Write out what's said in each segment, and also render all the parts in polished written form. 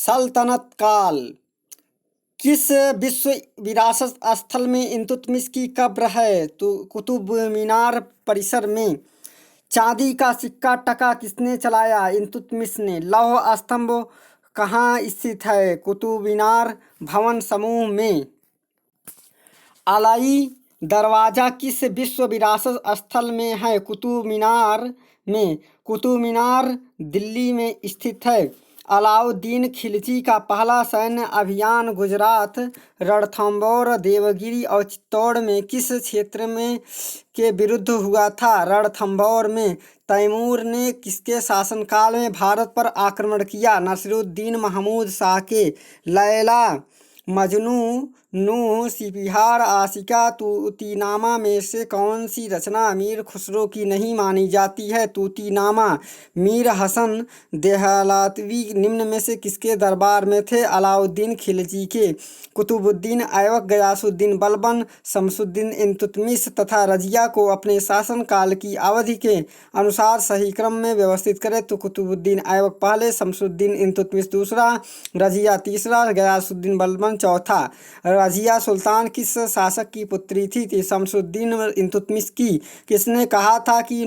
सल्तनत काल। किस विश्व विरासत स्थल में इल्तुतमिश की कब्र है? तो कुतुब मीनार परिसर में। चांदी का सिक्का टका किसने चलाया? इल्तुतमिश ने। लौह स्तंभ कहाँ स्थित है? कुतुब मीनार भवन समूह में। आलाई दरवाज़ा किस विश्व विरासत स्थल में है? कुतुब मीनार में। कुतुब मीनार दिल्ली में स्थित है। अलाउद्दीन खिलजी का पहला सैन्य अभियान गुजरात, रणथंभौर, देवगिरी और चित्तौड़ में किस क्षेत्र में के विरुद्ध हुआ था? रणथंभौर में। तैमूर ने किसके शासनकाल में भारत पर आक्रमण किया? नसीरुद्दीन महमूद शाह के। लैला, मजनू, नूह, सिपिहार, आशिका, तूतीनामा में से कौन सी रचना अमीर खुसरो की नहीं मानी जाती है? तूतीनामा। मीर हसन देहलवी निम्न में से किसके दरबार में थे? अलाउद्दीन खिलजी के। कुतुबुद्दीन ऐबक, गयासुद्दीन बलबन, शमसुद्दीन इल्तुतमिश तथा रजिया को अपने शासनकाल की अवधि के अनुसार सही क्रम में व्यवस्थित करें तो कुतुबुद्दीन ऐबक पहले, शमसुद्दीन इल्तुतमिश दूसरा, रजिया तीसरा, गयासुद्दीन बलबन चौथा। रजिया सुल्तान किस शासक की पुत्री थी? शमसुद्दीन इल्तुतमिश की। किसने कहा था कि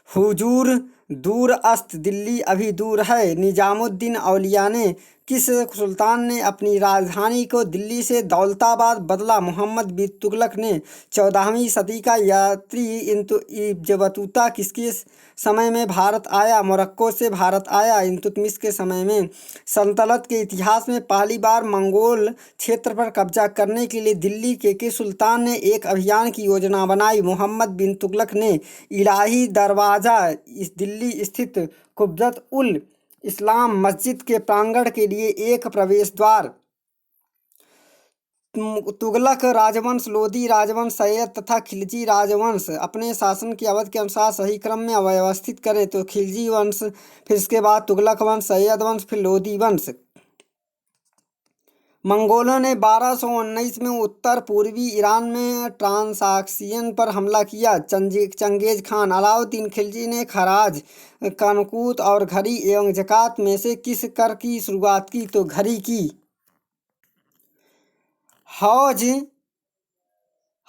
हुजूर दूर अस्त, दिल्ली अभी दूर है? निजामुद्दीन औलिया ने। किस सुल्तान ने अपनी राजधानी को दिल्ली से दौलताबाद बदला? मोहम्मद बिन तुगलक ने। 14वीं सदी का यात्री इब्न बतूता किसके समय में भारत आया? मोरक्को से भारत आया। इल्तुतमिश के समय में। सल्तनत के इतिहास में पहली बार मंगोल क्षेत्र पर कब्जा करने के लिए दिल्ली के किस सुल्तान ने एक अभियान की योजना बनाई? मोहम्मद बिन तुगलक ने। इलाही दरवाज़ा इस दिल्ली स्थित कुब्बत उल इस्लाम मस्जिद के प्रांगण के लिए एक प्रवेश द्वार। तुगलक राजवंश, लोदी राजवंश, सैयद तथा खिलजी राजवंश अपने शासन की अवधि के अनुसार सही क्रम में व्यवस्थित करें तो खिलजी वंश, फिर इसके बाद तुगलक वंश, सैयद वंश, फिर लोदी वंश। मंगोलों ने 1219 में उत्तर पूर्वी ईरान में ट्रांसाक्सियन पर हमला किया। Genghis Khan. अलाउद्दीन खिलजी ने खराज, कनकूत और घरी एवं ज़कात में से किस कर की शुरुआत की? तो घरी की।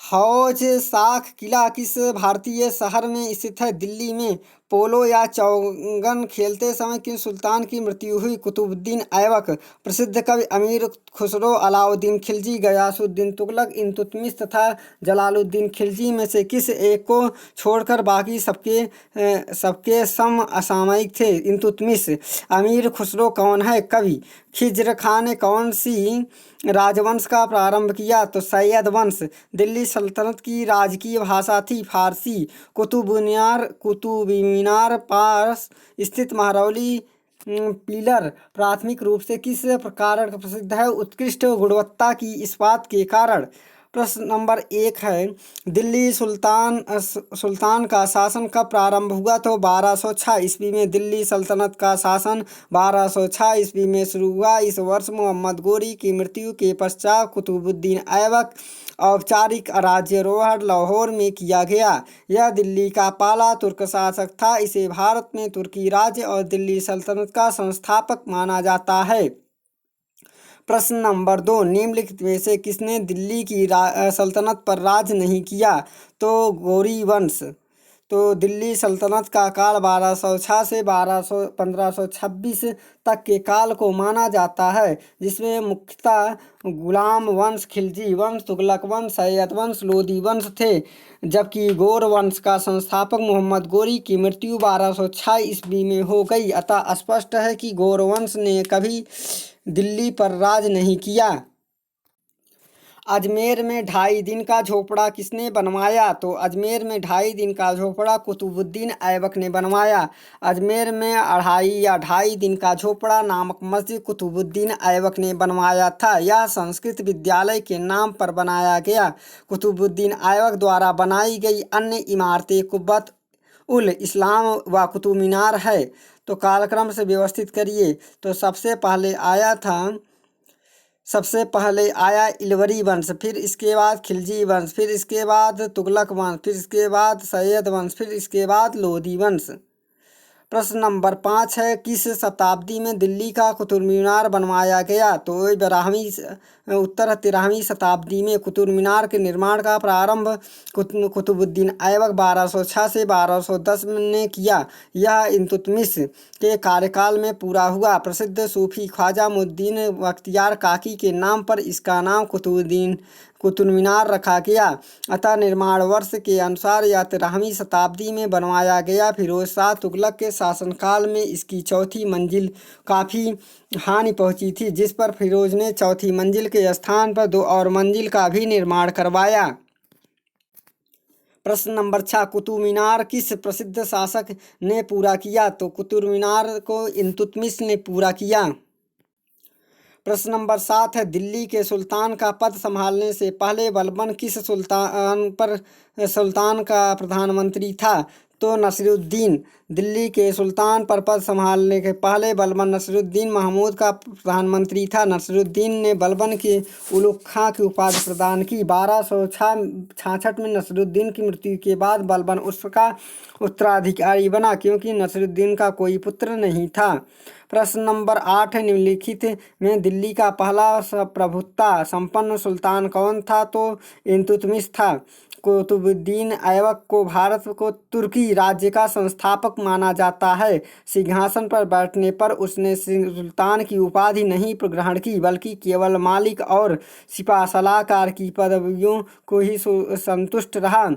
हौज शाख किला किस भारतीय शहर में स्थित है? दिल्ली में। पोलो या चौगन खेलते समय किस सुल्तान की मृत्यु हुई? कुतुबुद्दीन ऐबक। प्रसिद्ध कवि अमीर खुसरो, अलाउद्दीन खिलजी, गयासुद्दीन तुगलक, इल्तुतमिश तथा जलालुद्दीन खिलजी में से किस एक को छोड़कर बाकी सबके समसामयिक थे? इल्तुतमिश। अमीर खुसरो कौन है? कवि। खिज्र खां ने कौन सी राजवंश का प्रारंभ किया? तो सैयद वंश। दिल्ली सल्तनत की राजकीय भाषा थी फारसी। कुतुब मीनार पास स्थित महरौली पिलर प्राथमिक रूप से किस कारण प्रसिद्ध है? उत्कृष्ट गुणवत्ता की इस्पात के कारण। प्रश्न नंबर 1 है, दिल्ली सुल्तान का शासन कब प्रारंभ हुआ? तो 1206 ईस्वी में। दिल्ली सल्तनत का शासन 1206 ईस्वी में शुरू हुआ। इस वर्ष मोहम्मद गोरी की मृत्यु के पश्चात कुतुबुद्दीन ऐबक औपचारिक राज्यारोहण लाहौर में किया गया। यह दिल्ली का पहला तुर्क शासक था। इसे भारत में तुर्की राज्य और दिल्ली सल्तनत का संस्थापक माना जाता है। प्रश्न नंबर 2, निम्नलिखित में से किसने दिल्ली की सल्तनत पर राज नहीं किया? तो गौरी वंश। तो दिल्ली सल्तनत का काल 1206 से 1526 तक के काल को माना जाता है, जिसमें मुख्यतः गुलाम वंश, खिलजी वंश, तुगलक वंश, सैयद वंश, लोदी वंश थे। जबकि गौर वंश का संस्थापक मोहम्मद गोरी की मृत्यु 1206 ईस्वी में हो गई। अतः स्पष्ट है कि गौर वंश ने कभी दिल्ली पर राज नहीं किया। अजमेर में 2.5 दिन का झोपड़ा किसने बनवाया? तो अजमेर में 2.5 दिन का झोपड़ा कुतुबुद्दीन ऐबक ने बनवाया। अजमेर में 2.5 दिन का झोपड़ा नामक मस्जिद कुतुबुद्दीन ऐबक ने बनवाया था। यह संस्कृत विद्यालय के नाम पर बनाया गया। कुतुबुद्दीन ऐबक द्वारा बनाई गई अन्य इमारतें कुब्बत उल इस्लाम व कुतुब मीनार है। तो कालक्रम से व्यवस्थित करिए। तो सबसे पहले आया इलवरी वंश, फिर इसके बाद खिलजी वंश, फिर इसके बाद तुगलक वंश, फिर इसके बाद सैयद वंश, फिर इसके बाद लोदी वंश। प्रश्न नंबर 5 है, किस शताब्दी में दिल्ली का कुतुब मीनार बनवाया गया? तो 12वीं उत्तर 13वीं शताब्दी में कुतुब मीनार के निर्माण का प्रारंभ कुतुबुद्दीन ऐबक 1206 से 1210 ने किया। यह इल्तुतमिश के कार्यकाल में पूरा हुआ। प्रसिद्ध सूफी ख्वाजा मुइनुद्दीन बख्तियार काकी के नाम पर इसका नाम कुतुब मीनार रखा गया। अतः निर्माण वर्ष के अनुसार यह 13वीं शताब्दी में बनवाया गया। फिरोज शाह तुगलक के शासनकाल में इसकी चौथी मंजिल काफ़ी हानि पहुंची थी, जिस पर फिरोज ने चौथी मंजिल के स्थान पर 2 और मंजिल का भी निर्माण करवाया। प्रश्न नंबर 6, कुतुब मीनार किस प्रसिद्ध शासक ने पूरा किया? तो कुतुब मीनार को इल्तुतमिश ने पूरा किया। प्रश्न नंबर 7 है, दिल्ली के सुल्तान का पद संभालने से पहले बलबन किस सुल्तान का प्रधानमंत्री था? तो नसीरुद्दीन। दिल्ली के सुल्तान पर पद संभालने के पहले बलबन नसीरुद्दीन महमूद का प्रधानमंत्री था। नसीरुद्दीन ने बलबन के उलुग खां की उपाधि प्रदान की। 1266 में नसीरुद्दीन की मृत्यु के बाद बलबन उसका उत्तराधिकारी बना, क्योंकि नसीरुद्दीन का कोई पुत्र नहीं था। प्रश्न नंबर 8 है, निम्नलिखित में दिल्ली का पहला प्रभुत्ता संपन्न सुल्तान कौन था? तो इल्तुतमिश था। कुतुबुद्दीन ऐबक को भारत को तुर्की राज्य का संस्थापक माना जाता है। सिंहासन पर बैठने पर उसने सुल्तान की उपाधि नहीं ग्रहण की, बल्कि केवल मालिक और सिपह सलाहकार की पदवियों को ही संतुष्ट रहा।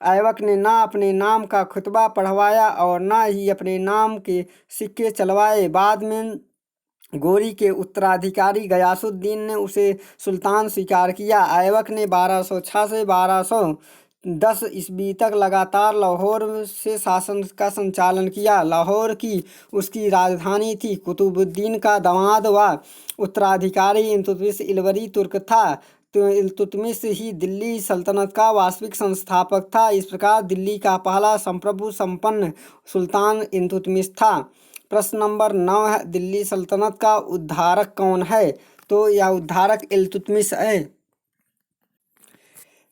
ऐबक ने न अपने नाम का खुतबा पढ़वाया और न ही अपने नाम के सिक्के चलवाए। बाद में गोरी के उत्तराधिकारी गयासुद्दीन ने उसे सुल्तान स्वीकार किया। ऐबक ने 1206 से 1210 ईस्वी तक लगातार लाहौर से शासन का संचालन किया। लाहौर की उसकी राजधानी थी। कुतुबुद्दीन का दामाद व उत्तराधिकारी इल्तुतमिश इलवरी तुर्क था, तो इल्तुतमिश ही दिल्ली सल्तनत का वास्तविक संस्थापक था। इस प्रकार दिल्ली का पहला संप्रभु संपन्न सुल्तान इल्तुतमिश था। प्रश्न नंबर 9 है, दिल्ली सल्तनत का उद्धारक कौन है? तो यह उद्धारक इल्तुतमिश है।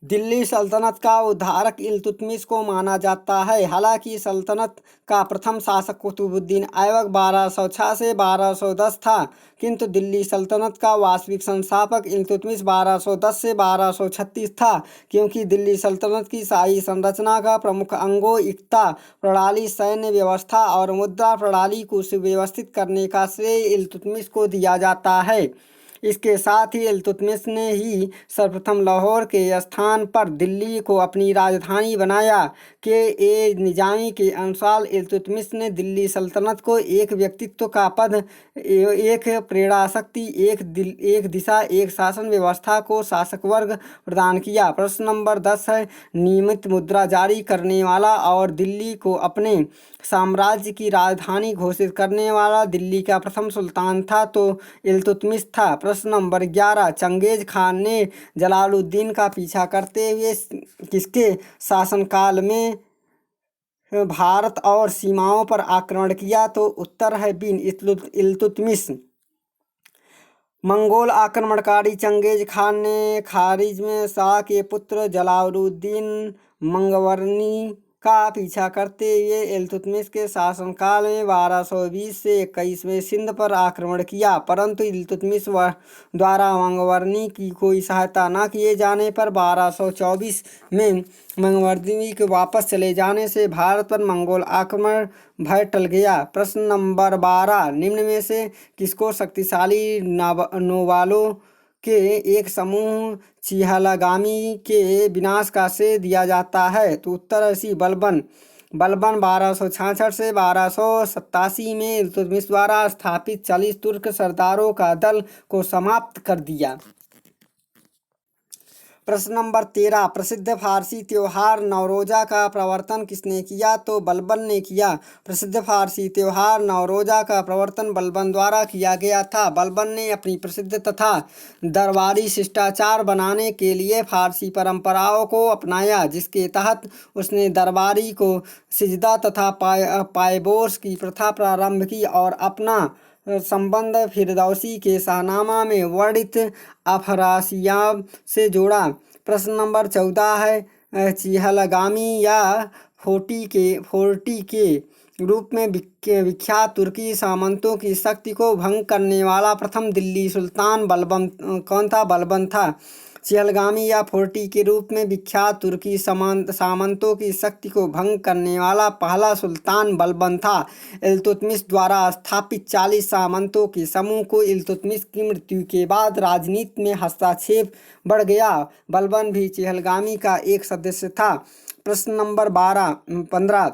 दिल्ली सल्तनत का उद्धारक इल्तुतमिश को माना जाता है। हालांकि सल्तनत का प्रथम शासक कुतुबुद्दीन ऐबक 1206 से 1210 था, किंतु दिल्ली सल्तनत का वास्तविक संस्थापक इल्तुतमिश 1210 से 1236 था, क्योंकि दिल्ली सल्तनत की शाही संरचना का प्रमुख अंगों इक्ता प्रणाली, सैन्य व्यवस्था और मुद्रा प्रणाली को सुव्यवस्थित करने का श्रेय इल्तुतमिश को दिया जाता है। इसके साथ ही इल्तुतमिश ने ही सर्वप्रथम लाहौर के स्थान पर दिल्ली को अपनी राजधानी बनाया। के ए निजामी के अनुसार इल्तुतमिश ने दिल्ली सल्तनत को एक व्यक्तित्व का पद, एक प्रेरणा शक्ति, एक दिशा, एक शासन व्यवस्था को शासक वर्ग प्रदान किया। प्रश्न नंबर 10 है, नियमित मुद्रा जारी करने वाला और दिल्ली को अपने साम्राज्य की राजधानी घोषित करने वाला दिल्ली का प्रथम सुल्तान था? तो इल्तुतमिश था। प्रश्न नंबर 11, चंगेज खान ने जलालुद्दीन का पीछा करते हुए किसके शासनकाल में भारत और सीमाओं पर आक्रमण किया? तो उत्तर है बिन इल्तुतमिश। मंगोल आक्रमणकारी चंगेज खान ने खारिज़म शाह के पुत्र जलालुद्दीन मंगवर्नी का पीछा करते हुए इल्तुतमिश के शासनकाल में 1220 से 21 में सिंध पर आक्रमण किया, परंतु इल्तुतमिश द्वारा मंगवर्नी की कोई सहायता न किए जाने पर 1224 में मंगवर्नी के वापस चले जाने से भारत पर मंगोल आक्रमण भय टल गया। प्रश्न नंबर 12, निम्न में से किसको शक्तिशाली नौबलों के एक समूह चिहलगामी के विनाश का श्रेय दिया जाता है? तो उत्तर है सी, बलबन। 1266 से 1287 में इल्तुतमिश द्वारा स्थापित 40 तुर्क सरदारों का दल को समाप्त कर दिया। प्रश्न नंबर 13, प्रसिद्ध फारसी त्योहार नवरोजा का प्रवर्तन किसने किया? तो बलबन ने किया। प्रसिद्ध फारसी त्योहार नवरोजा का प्रवर्तन बलबन द्वारा किया गया था। बलबन ने अपनी प्रसिद्ध तथा दरबारी शिष्टाचार बनाने के लिए फारसी परंपराओं को अपनाया, जिसके तहत उसने दरबारी को सिजदा तथा पायबोस की प्रथा प्रारंभ की और अपना संबंध फिरदौसी के शाहनामा में वर्णित अफरासियाब से जोड़ा। प्रश्न नंबर 14 है, चिहलगामी या फोर्टी के रूप में विख्यात तुर्की सामंतों की शक्ति को भंग करने वाला प्रथम दिल्ली सुल्तान बलबन कौन था? बलबन था। सिहलगामी या फोर्टी के रूप में विख्यात तुर्की सामंतों की शक्ति को भंग करने वाला पहला सुल्तान बलबन था। इल्तुतमिश द्वारा स्थापित 40 सामंतों के समूह को इल्तुतमिश की मृत्यु के बाद राजनीति में हस्तक्षेप बढ़ गया। बलबन भी सिहलगामी का एक सदस्य था। प्रश्न नंबर 15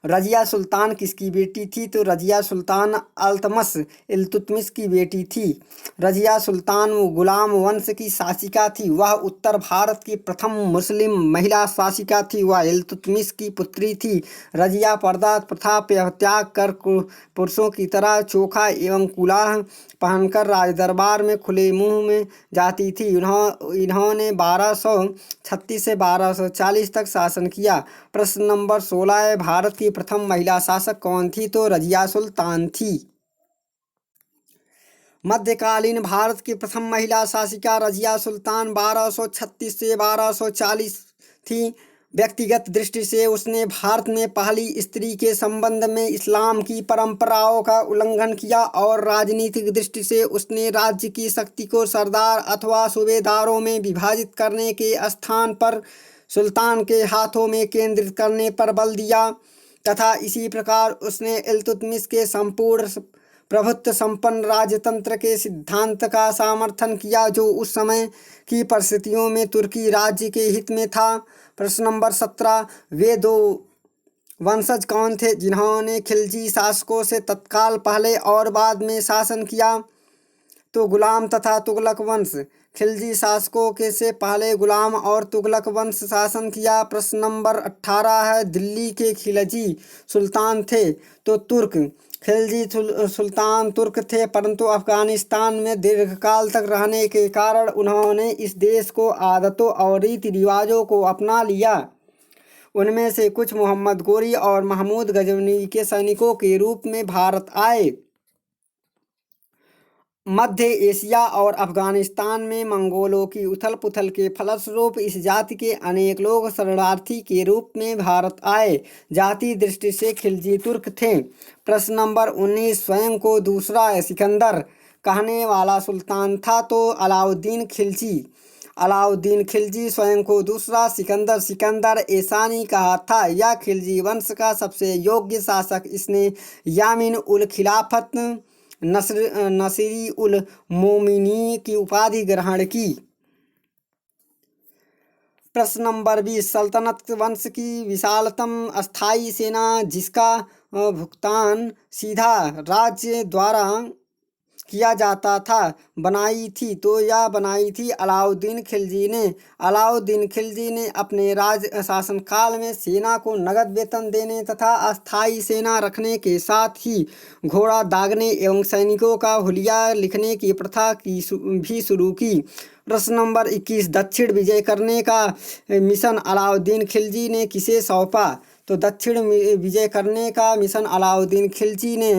रजिया सुल्तान किसकी बेटी थी? तो रजिया सुल्तान अल्तमश इल्तुतमिश की बेटी थी। रजिया सुल्तान गुलाम वंश की शासिका थी। वह उत्तर भारत की प्रथम मुस्लिम महिला शासिका थी। वह इल्तुतमिश की पुत्री थी। रजिया पर्दा प्रथा त्याग कर पुरुषों की तरह चोखा एवं कुलाह पहनकर राजदरबार में खुले मुंह में जाती थी। इन्होंने 1236 से 1240 तक शासन किया। प्रश्न नंबर 16 है, भारत की प्रथम महिला शासक कौन थी? तो रजिया सुल्तान थी। मध्यकालीन भारत की प्रथम महिला शासिका रजिया सुल्तान 1236 से 1240 थी। व्यक्तिगत दृष्टि से उसने भारत में पहली स्त्री के संबंध में इस्लाम की परंपराओं का उल्लंघन किया और राजनीतिक दृष्टि से उसने राज्य की शक्ति को सरदार अथवा सूबेदारों में विभाजित करने के स्थान पर सुल्तान के हाथों में केंद्रित करने पर बल दिया तथा इसी प्रकार उसने इल्तुतमिश के संपूर्ण प्रभुत्व संपन्न राजतंत्र के सिद्धांत का समर्थन किया जो उस समय की परिस्थितियों में तुर्की राज्य के हित में था। प्रश्न नंबर 17 वे दो वंशज कौन थे जिन्होंने खिलजी शासकों से तत्काल पहले और बाद में शासन किया? तो गुलाम तथा तुगलक वंश। खिलजी शासकों के से पहले गुलाम और तुगलक वंश शासन किया। प्रश्न नंबर 18 है, दिल्ली के खिलजी सुल्तान थे तो तुर्क। खिलजी सुल्तान तुर्क थे परंतु अफगानिस्तान में दीर्घकाल तक रहने के कारण उन्होंने इस देश को आदतों और रीति रिवाजों को अपना लिया। उनमें से कुछ मोहम्मद गोरी और महमूद गजनवी के सैनिकों के रूप में भारत आए। मध्य एशिया और अफगानिस्तान में मंगोलों की उथल पुथल के फलस्वरूप इस जाति के अनेक लोग शरणार्थी के रूप में भारत आए। जाति दृष्टि से खिलजी तुर्क थे। प्रश्न नंबर 19 स्वयं को दूसरा सिकंदर कहने वाला सुल्तान था? तो अलाउद्दीन खिलजी। अलाउद्दीन खिलजी स्वयं को दूसरा सिकंदर एसानी कहा था। यह खिलजी वंश का सबसे योग्य शासक। इसने यामिन उल खिलाफत नसीरी उल मोमिनी की उपाधि ग्रहण की। प्रश्न नंबर 20 सल्तनत वंश की विशालतम अस्थायी सेना जिसका भुगतान सीधा राज्य द्वारा किया जाता था बनाई थी? तो यह बनाई थी अलाउद्दीन खिलजी ने। अलाउद्दीन खिलजी ने अपने राज शासन काल में सेना को नगद वेतन देने तथा अस्थायी सेना रखने के साथ ही घोड़ा दागने एवं सैनिकों का हुलिया लिखने की प्रथा भी शुरू की। प्रश्न नंबर 21 दक्षिण विजय करने का मिशन अलाउद्दीन खिलजी ने किसे सौंपा? तो दक्षिण विजय करने का मिशन अलाउद्दीन खिलजी ने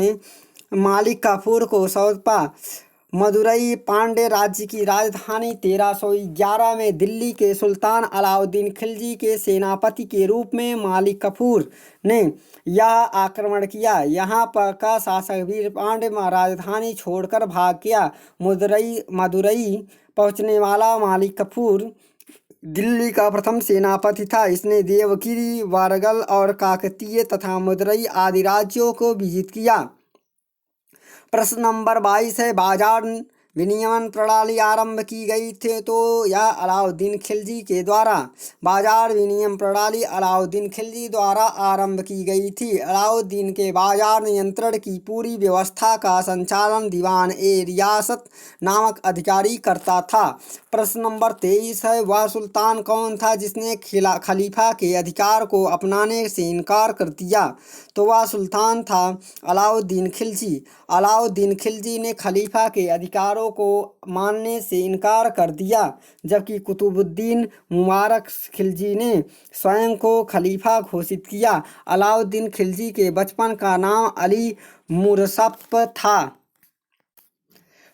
मालिक काफूर को सौंपा। मदुरई पांड्य राज्य की राजधानी 1311 में दिल्ली के सुल्तान अलाउद्दीन खिलजी के सेनापति के रूप में मालिक काफूर ने यह आक्रमण किया। यहाँ पर का शासक वीर पांड्य राजधानी छोड़कर भाग गया। मदुरई पहुँचने वाला मालिक काफूर दिल्ली का प्रथम सेनापति था। इसने देवगिरी, वारंगल और काकतीय तथा मदुरई आदि राज्यों को विजित किया। प्रश्न नंबर 22 है, बाजार विनियमन प्रणाली आरंभ की गई थी? तो यह अलाउद्दीन खिलजी के द्वारा। बाजार विनिमय प्रणाली अलाउद्दीन खिलजी द्वारा आरंभ की गई थी। अलाउद्दीन के बाजार नियंत्रण की पूरी व्यवस्था का संचालन दीवान ए रियासत नामक अधिकारी करता था। प्रश्न नंबर 23 है, वह सुल्तान कौन था जिसने खलीफा के अधिकार को अपनाने से इनकार कर दिया? तो वह सुल्तान था अलाउद्दीन खिलजी। अलाउद्दीन खिलजी ने खलीफा के अधिकारों को मानने से इनकार कर दिया जबकि कुतुबुद्दीन मुबारक खिलजी ने स्वयं को खलीफा घोषित किया। अलाउद्दीन खिलजी के बचपन का नाम अली मुर्सप था।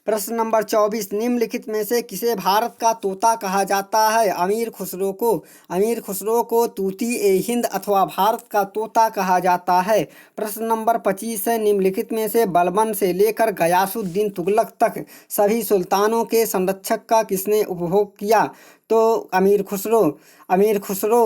प्रश्न नंबर 24, निम्नलिखित में से किसे भारत का तोता कहा जाता है? अमीर खुसरो को। अमीर खुसरो को तूती ए हिंद अथवा भारत का तोता कहा जाता है। प्रश्न नंबर 25 है, निम्नलिखित में से बलबन से लेकर गयासुद्दीन तुगलक तक सभी सुल्तानों के संरक्षक का किसने उपभोग किया? तो अमीर खुसरो। अमीर खुसरो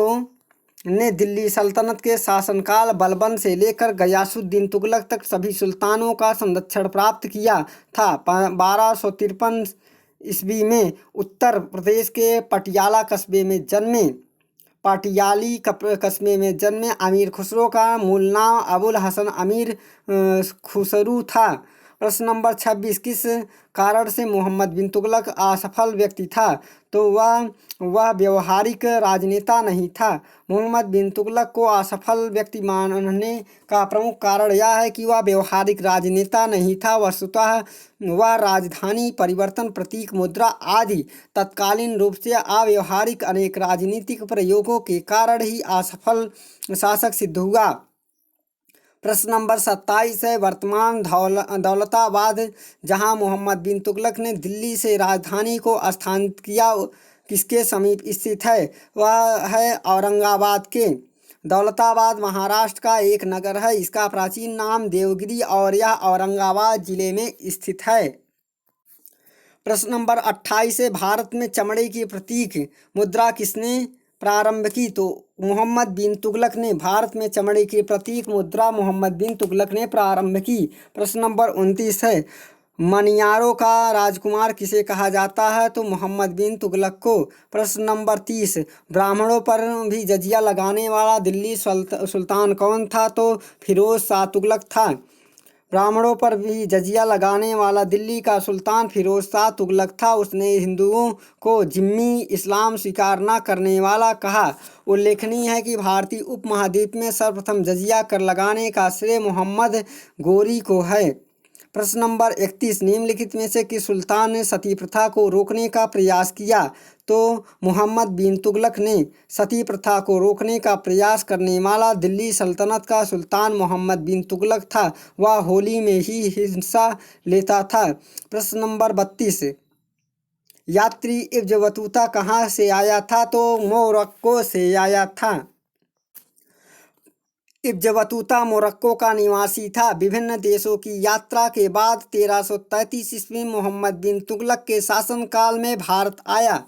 ने दिल्ली सल्तनत के शासनकाल बलबन से लेकर गयासुद्दीन तुगलक तक सभी सुल्तानों का संरक्षण प्राप्त किया था। 1253 ईस्वी में उत्तर प्रदेश के पटियाला कस्बे में जन्मे पाटियाली कस्बे में जन्मे अमीर खुसरो का मूल नाम अबुल हसन अमीर खुसरू था। प्रश्न नंबर 26, किस कारण से मोहम्मद बिन तुगलक असफल व्यक्ति था? तो वह व्यवहारिक राजनेता नहीं था। मोहम्मद बिन तुगलक को असफल व्यक्ति मानने का प्रमुख कारण यह है कि वह व्यवहारिक राजनेता नहीं था। वस्तुतः वह राजधानी परिवर्तन, प्रतीक मुद्रा आदि तत्कालीन रूप से अव्यवहारिक अनेक राजनीतिक प्रयोगों के कारण ही असफल शासक सिद्ध हुआ। प्रश्न नंबर 27 है, वर्तमान दौलताबाद जहां मोहम्मद बिन तुगलक ने दिल्ली से राजधानी को स्थानांतरित किया, किसके समीप स्थित है? वह है औरंगाबाद के। दौलताबाद महाराष्ट्र का एक नगर है। इसका प्राचीन नाम देवगिरी और यह औरंगाबाद जिले में स्थित है। प्रश्न नंबर 28 है, भारत में चमड़े की प्रतीक मुद्रा किसने प्रारंभ की? तो मोहम्मद बिन तुगलक ने। भारत में चमड़े की प्रतीक मुद्रा मोहम्मद बिन तुगलक ने प्रारंभ की। प्रश्न नंबर 29 है, मनियारों का राजकुमार किसे कहा जाता है? तो मोहम्मद बिन तुगलक को। प्रश्न नंबर 30, ब्राह्मणों पर भी जजिया लगाने वाला दिल्ली सुल्तान कौन था? तो फिरोज शाह तुगलक था। ब्राह्मणों पर भी जजिया लगाने वाला दिल्ली का सुल्तान फिरोज शाह तुगलक था। उसने हिंदुओं को जिम्मी इस्लाम स्वीकार न करने वाला कहा। उल्लेखनीय है कि भारतीय उपमहाद्वीप में सर्वप्रथम जजिया कर लगाने का श्रेय मोहम्मद गोरी को है। प्रश्न नंबर 31, निम्नलिखित में से किस सुल्तान ने सती प्रथा को रोकने का प्रयास किया? तो मोहम्मद बिन तुगलक ने। सती प्रथा को रोकने का प्रयास करने वाला दिल्ली सल्तनत का सुल्तान मोहम्मद बिन तुगलक था। वह होली में ही हिस्सा लेता था। प्रश्न नंबर 32, यात्री इब्न बतूता कहाँ से आया था? तो मोरक्को से आया था। इब्न बतूता मोरक्को का निवासी था। विभिन्न देशों की यात्रा के बाद 1333 ईस्वी में मोहम्मद बिन तुगलक के शासनकाल में भारत आया।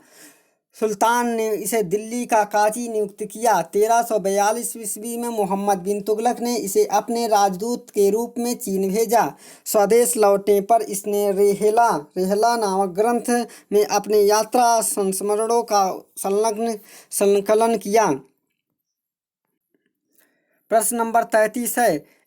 सुल्तान ने इसे दिल्ली का काजी नियुक्त किया। 1342 ईस्वी में मोहम्मद बिन तुगलक ने इसे अपने राजदूत के रूप में चीन भेजा। स्वदेश लौटने पर इसने रेहला नामक ग्रंथ में अपने यात्रा संस्मरणों का संकलन किया। प्रश्न नंबर 33 है,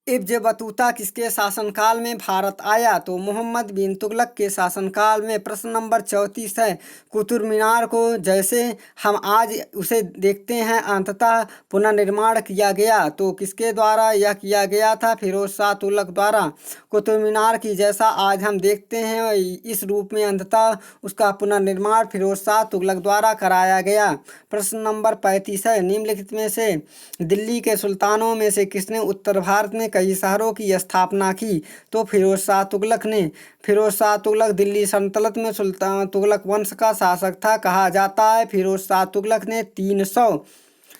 इब्न बतूता किसके शासनकाल में भारत आया? तो मोहम्मद बिन तुगलक के शासनकाल में। प्रश्न नंबर 34 है, कुतुब मीनार को जैसे हम आज उसे देखते हैं अंततः पुनर्निर्माण किया गया, तो किसके द्वारा यह किया गया था? फिरोज शाह तुगलक द्वारा। कुतुब मीनार की जैसा आज हम देखते हैं इस रूप में अंततः उसका पुनर्निर्माण फिरोज शाह तुगलक द्वारा कराया गया। प्रश्न नंबर 35 है, निम्नलिखित में से दिल्ली के सुल्तानों में से किसने उत्तर भारत में कई शहरों की स्थापना की? तो फिरोज शाह तुगलक ने। फिरोज शाह तुगलक दिल्ली सल्तनत में सुल्तान तुगलक वंश का शासक था। कहा जाता है फिरोज शाह तुगलक ने 300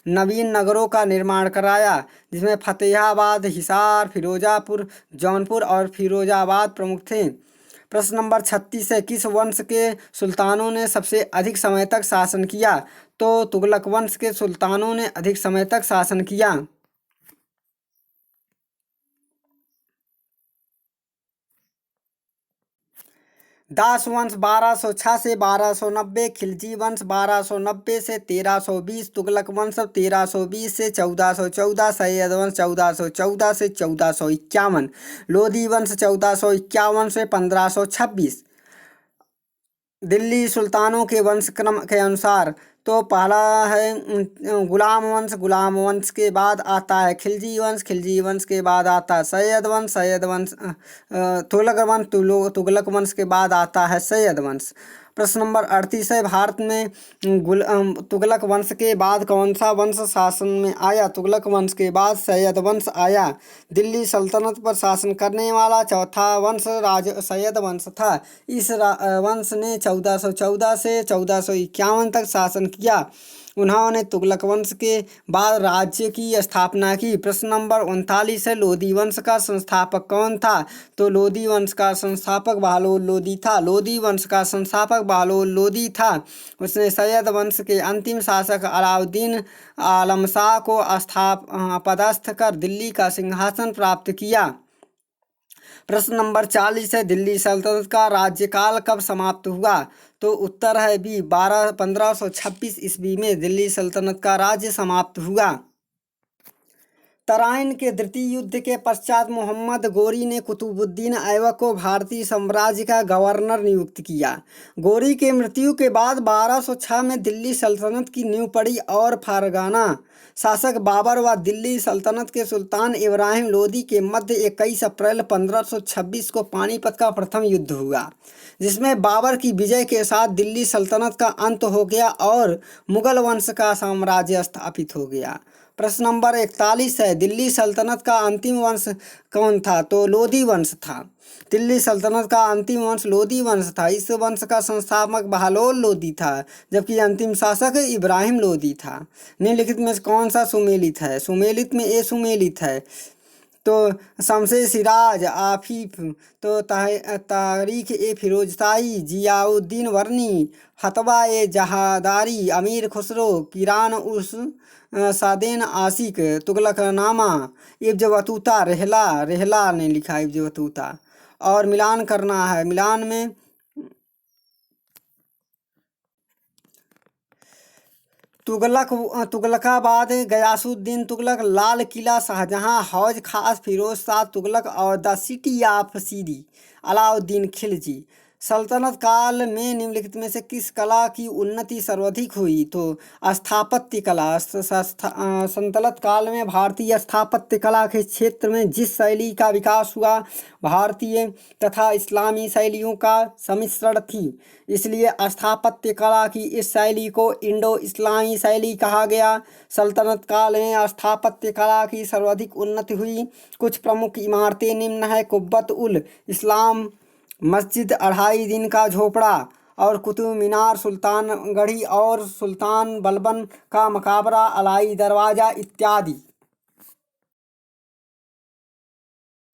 नवीन नगरों का निर्माण कराया, जिसमें फतेहाबाद, हिसार, फिरोजापुर, जौनपुर और फिरोजाबाद प्रमुख थे। प्रश्न नंबर 36 है, किस वंश के सुल्तानों ने सबसे अधिक समय तक शासन किया? तो तुगलक वंश के सुल्तानों ने अधिक समय तक शासन किया। दास वंश 1206 से 1290, खिलजी वंश 1290 से 1320, तुगलक वंश 1320 से 1414, सैयद वंश 1414 से 1451, लोधी वंश 1451 से 1526। दिल्ली सुल्तानों के वंशक्रम के अनुसार तो पहला है गुलाम वंश, गुलाम वंश के बाद आता है खिलजी वंश, खिलजी वंश के बाद आता है सैयद वंश, सैयद वंश तुगलक वंश, तुगलक वंश के बाद आता है सैयद वंश। प्रश्न नंबर 38 है, भारत में तुगलक वंश के बाद कौन सा वंश शासन में आया? तुगलक वंश के बाद सैयद वंश आया। दिल्ली सल्तनत पर शासन करने वाला चौथा वंश सैयद वंश था। इस वंश ने 1414 से 1451 तक शासन किया। उन्होंने तुगलक वंश के बाद राज्य की स्थापना की। प्रश्न नंबर 39 है, लोधी वंश का संस्थापक कौन था? तो लोधी वंश का संस्थापक बहलोल लोधी था। लोधी वंश का संस्थापक बहलोल लोधी था। उसने सैयद वंश के अंतिम शासक अलाउद्दीन आलम शाह को पदस्थ कर दिल्ली का सिंहासन प्राप्त किया। प्रश्न नंबर 40 है, दिल्ली सल्तनत का राज्यकाल कब समाप्त हुआ? तो उत्तर है बी, 1526 ईस्वी में दिल्ली सल्तनत का राज्य समाप्त हुआ। तराइन के द्वितीय युद्ध के पश्चात मोहम्मद गोरी ने कुतुबुद्दीन ऐबक को भारतीय साम्राज्य का गवर्नर नियुक्त किया। गोरी के मृत्यु के बाद 1206 में दिल्ली सल्तनत की नींव पड़ी और फरगाना शासक बाबर व दिल्ली सल्तनत के सुल्तान इब्राहिम लोदी के मध्य 21 अप्रैल 1526 को पानीपत का प्रथम युद्ध हुआ, जिसमें बाबर की विजय के साथ दिल्ली सल्तनत का अंत हो गया और मुगल वंश का साम्राज्य स्थापित हो गया। प्रश्न नंबर 41 है, दिल्ली सल्तनत का अंतिम वंश कौन था? तो लोधी वंश था। दिल्ली सल्तनत का अंतिम वंश लोधी वंश था। इस वंश का संस्थापक बहलोल लोधी था, जबकि अंतिम शासक इब्राहिम लोधी था। निम्नलिखित में कौन सा सुमेलित है? सुमेलित में ए सुमेलित है। तो शमसे सिराज, आफिफ, तो तारीख ए फिरोजशाही, जियाउद्दीन वर्नी, फतवा ए जहादारी, अमीर खुसरो, किरान उस सादेन आशिक, तुगलकनामा, इब्न बतूता, रेहला ने लिखा इब्न बतूता। और मिलान करना है। मिलान में तुगलकाबाद, गयासुद्दीन तुगलक, लाल किला शाहजहां, हौज खास फिरोज शाह तुगलक और द सिटी ऑफ सीरी अलाउद्दीन खिलजी। सल्तनत काल में निम्नलिखित में से किस कला की उन्नति सर्वाधिक हुई? तो स्थापत्य कला। सल्तनत काल में भारतीय स्थापत्य कला के क्षेत्र में जिस शैली का विकास हुआ, भारतीय तथा इस्लामी शैलियों का सम्मिश्रण थी, इसलिए स्थापत्य कला की इस शैली को इंडो इस्लामी शैली कहा गया। सल्तनत काल में स्थापत्य कला की सर्वाधिक उन्नति हुई। कुछ प्रमुख इमारतें निम्न है: कुब्बत उल इस्लाम मस्जिद, 2.5 दिन का झोपड़ा और कुतुब मीनार, सुल्तानगढ़ी और सुल्तान बलबन का मकबरा, अलाई दरवाज़ा इत्यादि।